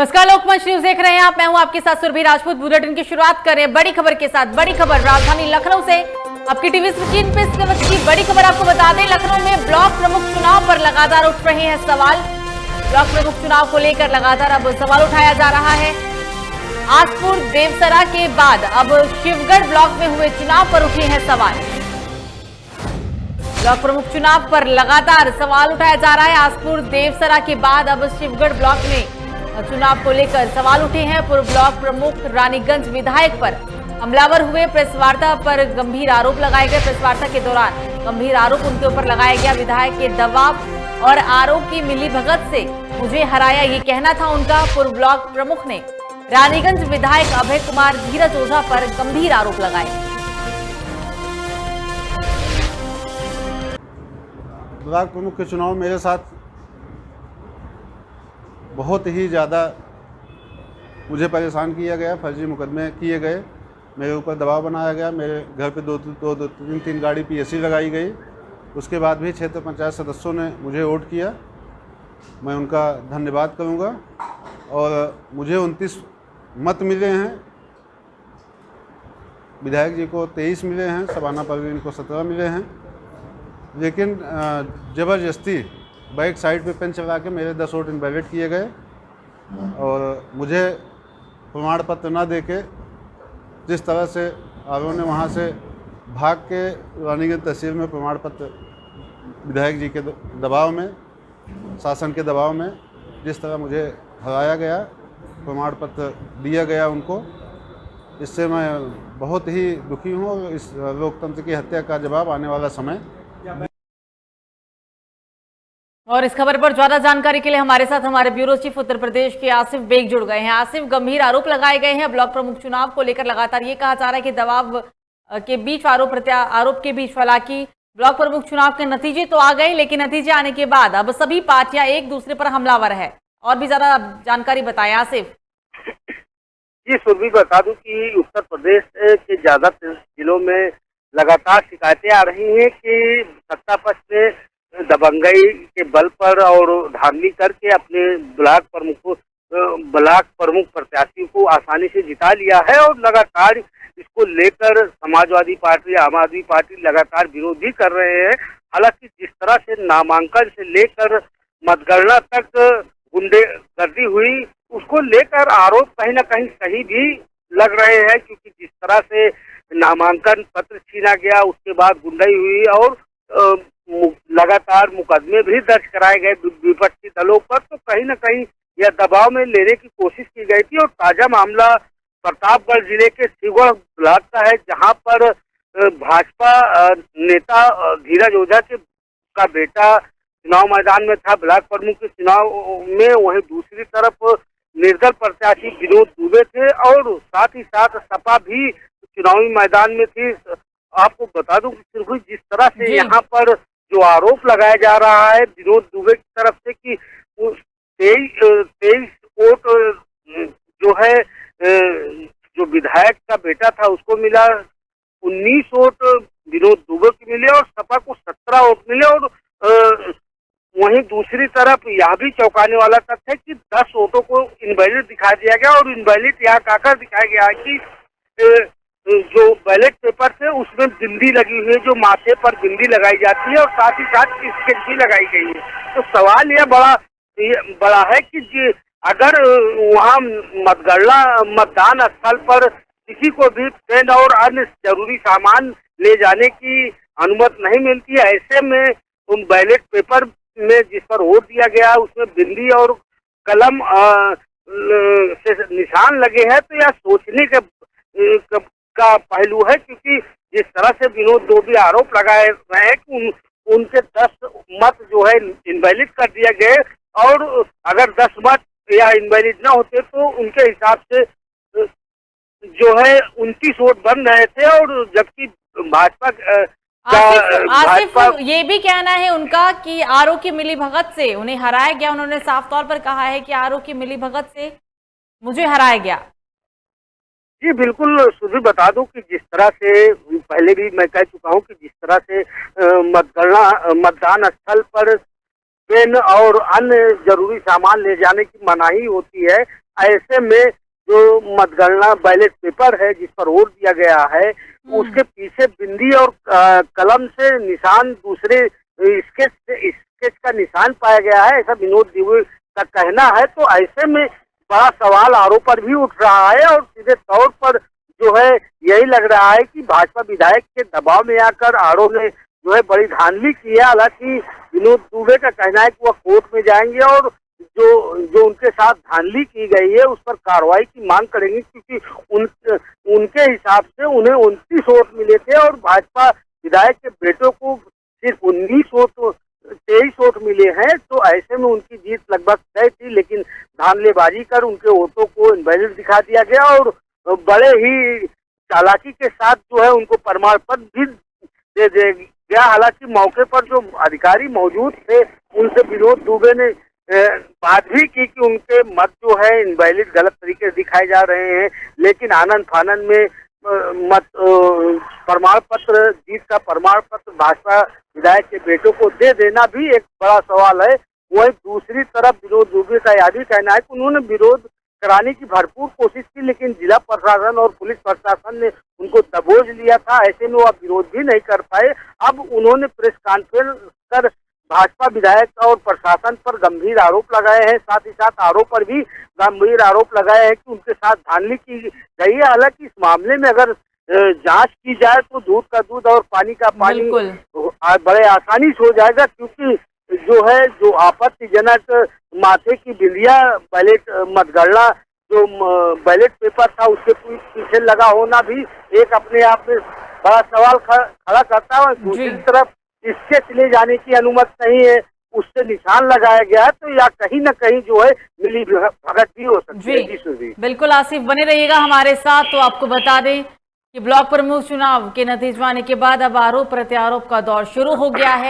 नमस्कार, लोकमंच न्यूज देख रहे हैं आप। मैं हूं आपके साथ सुरभि राजपूत। बुलेटिन की शुरुआत कर रहे हैं बड़ी खबर के साथ। बड़ी खबर राजधानी लखनऊ से। आपकी टीवी स्क्रीन पे इस वक्त की बड़ी खबर आपको बता दें, लखनऊ में ब्लॉक प्रमुख चुनाव पर लगातार उठ रहे हैं सवाल। ब्लॉक प्रमुख चुनाव को लेकर लगातार अब सवाल उठाया जा रहा है। आसपुर देवसरा के बाद अब शिवगढ़ ब्लॉक में हुए चुनाव पर उठे हैं सवाल। ब्लॉक प्रमुख चुनाव पर लगातार सवाल उठाया जा रहा है। आसपुर देवसरा के बाद अब शिवगढ़ ब्लॉक में चुनाव को लेकर सवाल उठे हैं। पूर्व ब्लॉक प्रमुख रानीगंज विधायक पर हमलावर हुए। प्रेस वार्ता पर गंभीर आरोप लगाए गए। प्रेस वार्ता के दौरान गंभीर आरोप उनके ऊपर लगाया गया। विधायक के दबाव और आरोप की मिलीभगत से मुझे हराया, ये कहना था उनका। पूर्व ब्लॉक प्रमुख ने रानीगंज विधायक अभय कुमार धीरज ओझा पर गंभीर आरोप लगाए। ब्लॉक प्रमुख के चुनाव मेरे साथ बहुत ही ज़्यादा मुझे परेशान किया गया। फर्जी मुकदमे किए गए, मेरे ऊपर दबाव बनाया गया। मेरे घर पे दो तीन गाड़ी पीएससी लगाई गई। उसके बाद भी क्षेत्र पंचायत सदस्यों ने मुझे वोट किया, मैं उनका धन्यवाद करूंगा। और मुझे 29 मत मिले हैं। विधायक जी को 23 मिले हैं, शबाना परवीन को 17 मिले हैं। लेकिन ज़बरदस्ती बैक साइड पे पेन चला के मेरे 10 वोट इनवैलिड किए गए और मुझे प्रमाण पत्र ना देके जिस तरह से आरोप ने वहाँ से भाग के रानीगंज तहसील में प्रमाण पत्र विधायक जी के दबाव में, शासन के दबाव में जिस तरह मुझे हराया गया, प्रमाण पत्र दिया गया उनको, इससे मैं बहुत ही दुखी हूँ। और इस लोकतंत्र की हत्या का जवाब आने वाला समय। और इस खबर पर ज्यादा जानकारी के लिए हमारे साथ हमारे ब्यूरो चीफ उत्तर प्रदेश के आसिफ बेग जुड़ गए हैं। आसिफ, गंभीर आरोप लगाए गए हैं ब्लॉक प्रमुख चुनाव को लेकर। लगातार ये कहा जा रहा है कि दबाव के बीच आरोप के बीच, हालांकि ब्लॉक प्रमुख चुनाव के नतीजे तो आ गए, लेकिन नतीजे आने के बाद अब सभी पार्टियां एक दूसरे पर हमलावर है। और भी ज्यादा जानकारी बताएं आसिफ। जी सुरभि, बता दूं कि उत्तर प्रदेश के ज्यादातर जिलों में लगातार शिकायतें आ रही हैं कि सत्ता पक्ष ने दबंगई के बल पर और धांधली करके अपने ब्लॉक प्रमुख प्रत्याशी को आसानी से जिता लिया है। और लगातार इसको लेकर समाजवादी पार्टी, आम आदमी पार्टी लगातार विरोध भी कर रहे हैं। हालांकि जिस तरह से नामांकन से लेकर मतगणना तक गुंडेगर्दी हुई, उसको लेकर आरोप कहीं ना कहीं सही भी लग रहे हैं, क्योंकि जिस तरह से नामांकन पत्र छीना गया, उसके बाद गुंडाई हुई और लगातार मुकदमे भी दर्ज कराए गए विपक्षी दलों पर, तो कहीं न कहीं यह दबाव में लेने की कोशिश की गई थी। और ताजा मामला प्रतापगढ़ जिले के शिवगढ़ ब्लॉक का है, जहां पर भाजपा नेता धीरज ओझा का बेटा चुनाव मैदान में था ब्लॉक प्रमुख के चुनाव में। वहीं दूसरी तरफ निर्दल प्रत्याशी विनोद दुबे थे और साथ ही साथ सपा भी चुनावी मैदान में थी। आपको बता दूं कि सिर्फ जिस तरह से यहाँ पर जो आरोप लगाया जा रहा है विनोद दुबे की तरफ से कि 23 वोट जो है जो विधायक का बेटा था उसको मिला, 19 वोट विनोद दुबे की मिले और सपा को 17 वोट मिले। और वहीं दूसरी तरफ यह भी चौंकाने वाला तथ्य है कि 10 वोटों को इनवैलिड दिखा दिया गया। और इनवैलिड यहाँ काकर दिखाया गया है कि जो बैलेट पेपर थे उसमें बिंदी लगी हुई है, जो माथे पर बिंदी लगाई जाती है, और साथ ही साथ स्केच भी लगाई गई है। तो सवाल यह बड़ा है कि अगर वहाँ मतदान स्थल पर किसी को भी पेन और अन्य जरूरी सामान ले जाने की अनुमति नहीं मिलती है, ऐसे में उन बैलेट पेपर में जिस पर वोट दिया गया उसमें बिंदी और कलम से निशान लगे हैं, तो यह सोचने का पहलू है। क्योंकि जिस तरह से विनोद दुबे आरोप लगाए रहे हैं कि उनके 10 मत जो है इनवैलिड कर दिए गए, और अगर 10 मत या इनवैलिड ना होते तो उनके हिसाब से जो है 29 वोट बन रहे थे। और जबकि भाजपा आसिफ, ये भी कहना है उनका कि आरोप की मिलीभगत से उन्हें हराया गया। उन्होंने साफ तौर पर कहा है कि आरोप की मिलीभगत से मुझे हराया गया। जी बिल्कुल सुधी, बता दूं कि जिस तरह से पहले भी मैं कह चुका हूं कि जिस तरह से मतदान स्थल पर पेन और अन्य जरूरी सामान ले जाने की मनाही होती है। ऐसे में जो मतगणना बैलेट पेपर है जिस पर वोट दिया गया है, उसके पीछे बिंदी और कलम से निशान दूसरे स्केच का निशान पाया गया है, ऐसा विनोद दुबे का कहना है। तो ऐसे में बड़ा सवाल आरोप पर भी उठ रहा है और सीधे तौर पर जो है यही लग रहा है कि भाजपा विधायक के दबाव में आकर आरोप ने जो है बड़ी धांधली की है। हालांकि विनोद दुबे का कहना है कि वह कोर्ट में जाएंगे और जो उनके साथ धांधली की गई है उस पर कार्रवाई की मांग करेंगे, क्योंकि उनके हिसाब से उन्हें 29 वोट मिले थे और भाजपा विधायक के बेटों को सिर्फ 23 वोट मिले हैं। तो ऐसे में उनकी जीत लगभग तय थी, लेकिन धांधलेबाजी कर उनके वोटों को इनवैलिड दिखा दिया गया और बड़े ही चालाकी के साथ जो है उनको प्रमाण पत्र भी दे गया। हालांकि मौके पर जो अधिकारी मौजूद थे उनसे विनोद दुबे ने बात भी की कि उनके मत जो है इनवैलिड गलत तरीके से दिखाए जा रहे हैं, लेकिन आनंद फानंद में मत प्रमाण पत्र, जीत का प्रमाण पत्र भाजपा विधायक के बेटों को दे देना भी एक बड़ा सवाल है। वहीं दूसरी तरफ विनोद दुबे का यह भी कहना है कि उन्होंने विरोध कराने की भरपूर कोशिश की, लेकिन जिला प्रशासन और पुलिस प्रशासन ने उनको दबोच लिया था। ऐसे में वह विरोध भी नहीं कर पाए। अब उन्होंने प्रेस कॉन्फ्रेंस कर भाजपा विधायक और प्रशासन पर गंभीर आरोप लगाए हैं, साथ ही साथ आरोप पर भी गंभीर आरोप लगाए हैं कि उनके साथ धांधली की गई है। हालांकि इस मामले में अगर जांच की जाए तो दूध का दूध और पानी का पानी बड़े आसानी से हो जाएगा, क्योंकि जो आपत्तिजनक माथे की बिंदिया बैलेट मतगणना जो बैलेट पेपर था उसके पीछे लगा होना भी एक अपने आप में बड़ा सवाल खड़ा करता है। दूसरी तरफ इसके चले जाने की अनुमति नहीं है, उससे निशान लगाया गया है, तो या कहीं न कहीं जो है मिली भगत भी हो सकती है। बिल्कुल आसिफ, बने रहिएगा हमारे साथ। तो आपको बता दें कि ब्लॉक प्रमुख चुनाव के नतीजे आने के बाद अब आरोप प्रत्यारोप का दौर शुरू हो गया है।